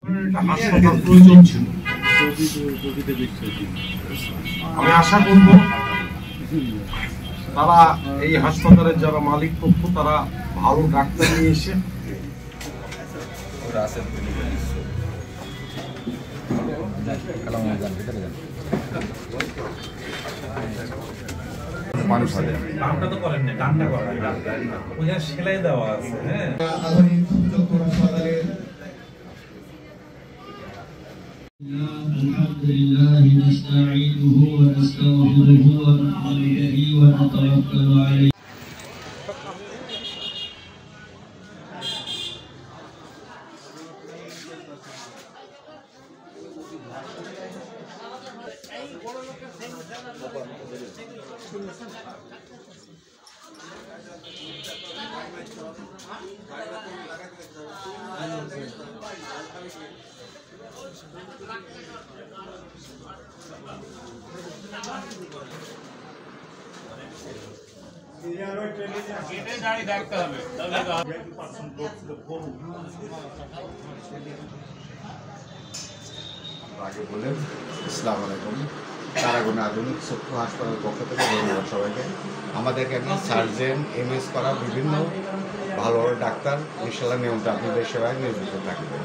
হাসপাতাল প্রয়োজন ছিল। আমি আশা করব তারা এই হাসপাতালের যারা মালিক পক্ষ তারা ভালো ডাক্তার নিয়ে এসে মানুষ আছে কামটা তো করেন না, কামটা করেন ওখানে সেলাই দেওয়া আছে। হ্যাঁ, আধুনিক চক্ষু হাসপাতালের الحمد لله نستعينه ونستغفره ونؤمن به ونتوكل عليه আগে বললেন আসসালামু আলাইকুম। তারাগোনা আধুনিক চক্ষু হাসপাতালের পক্ষ থেকে ধন্যবাদ সবাইকে। আমাদেরকে একজন সার্জেন এমএস করা বিভিন্ন ভালো ডাক্তার ইনশাল্লাহ নিয়মটা আপনাদের সেবায় নিয়োজিত থাকবে।